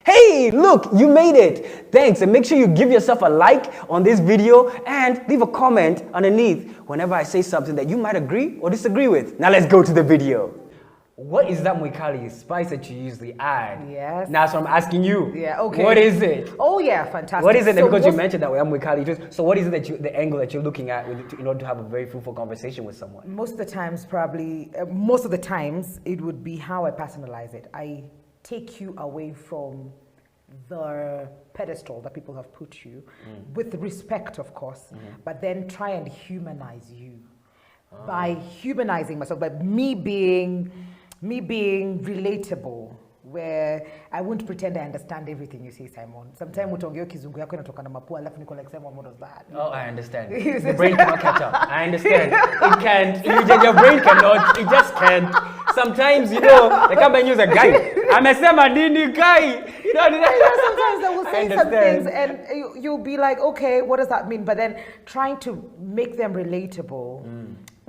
Hey, look, you made it. Thanks, and make sure you give yourself a like on this video and leave a comment underneath whenever I say something that you might agree or disagree with. Now let's go to the video. What is that Mwikali spice that you usually add? Yes. Now, so I'm asking you. Yeah, okay. What is it? Oh, yeah, fantastic. What is it? So Because you mentioned that way, Mwikali. So what is it that the angle that you're looking at in order to have a very fruitful conversation with someone? Most of the times, probably, most of the times, it would be how I personalize it. I take you away from the pedestal that people have put you, with respect, of course, but then try and humanize you. By humanizing myself, by me being relatable, where I won't pretend I understand everything you say, Simon. Sometimes utongeo kizungu yako inatoka na mapua alafu niko like, Simon, what was that? Oh, I understand. The brain cannot catch up. I understand. It can't. Your brain cannot. It just can't. Sometimes, you know, like I'm use a guy. Amesema nini guy? Sometimes they will say some things and you'll be like, okay, what does that mean? But then trying to make them relatable.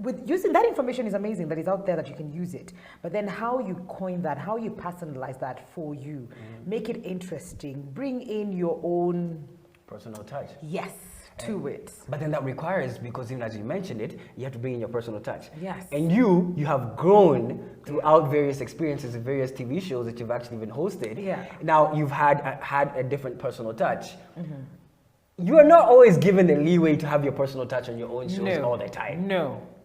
With using that information is amazing, that is out there, that you can use it. But then how you coin that, how you personalize that for you, make it interesting, bring in your own personal touch. Yes, to it. But then that requires, because even as you mentioned it, you have to bring in your personal touch. Yes. And you have grown throughout various experiences and various TV shows that you've actually been hosted. Yeah. Now you've had a different personal touch. You are not always given the leeway to have your personal touch on your own shows all the time.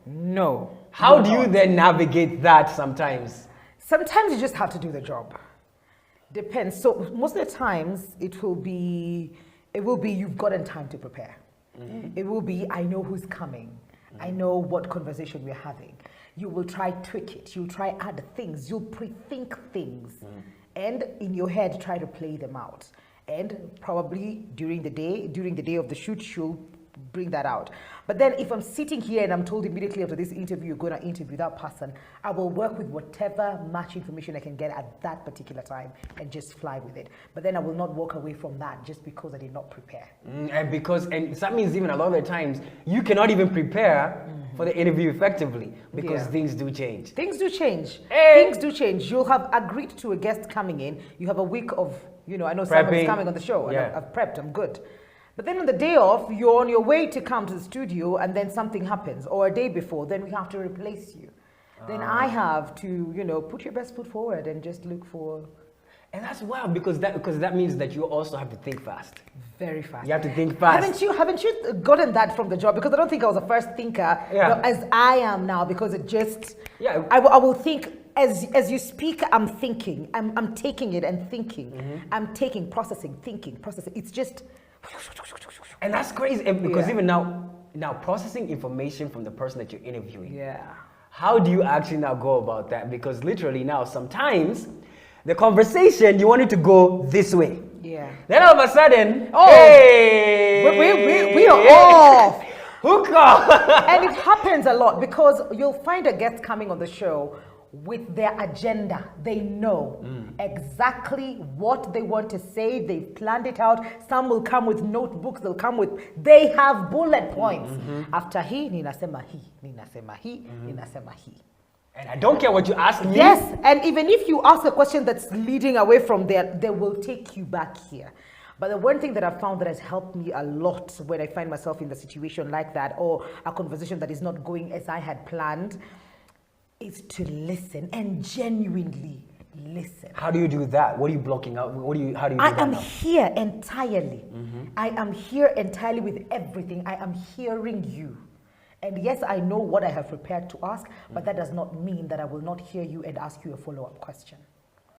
No. How do you then navigate that sometimes? Sometimes you just have to do the job. Depends. So most of the times it will be you've gotten time to prepare. It will be, I know who's coming. I know what conversation we're having. You will try tweak it. You'll try add things. You'll pre-think things. And in your head, try to play them out. And probably during the day of the shoot, you'll bring that out. But then if I'm sitting here and I'm told immediately after this interview, you're going to interview that person, I will work with whatever match information I can get at that particular time and just fly with it. But then I will not walk away from that just because I did not prepare. And that means even a lot of the times, you cannot even prepare for the interview effectively because things do change. Things do change. Things do change. You'll have agreed to a guest coming in. You have a week of, I know someone's coming on the show and I've prepped, I'm good. But then on the day off, you're on your way to come to the studio and then something happens, or a day before, then we have to replace you. Then I have to, put your best foot forward and just look for... And that's wild because that means that you also have to think fast. Very fast. You have to think fast. Haven't you gotten that from the job? Because I don't think I was a first thinker as I am now, because it just... Yeah. I will think... As you speak, I'm thinking. I'm taking it and thinking. I'm taking, processing, thinking, processing. It's just... And that's crazy because even now processing information from the person that you're interviewing. Yeah. How do you actually now go about that? Because literally now sometimes the conversation you want it to go this way. Yeah. Then all of a sudden, we are off. Hook up. And it happens a lot because you'll find a guest coming on the show with their agenda. They know exactly what they want to say. They've planned it out. Some will come with notebooks. They have bullet points. After he, ninasema he, ninasema he, ninasema he. And I don't care what you ask me. Yes, and even if you ask a question that's leading away from there, they will take you back here. But the one thing that I've found that has helped me a lot when I find myself in a situation like that, or a conversation that is not going as I had planned, is to listen and genuinely listen. How do you do that? What are you blocking out? How do you do that I am now? here entirely. I am here entirely with everything. I am hearing you. And yes, I know what I have prepared to ask, but that does not mean that I will not hear you and ask you a follow-up question.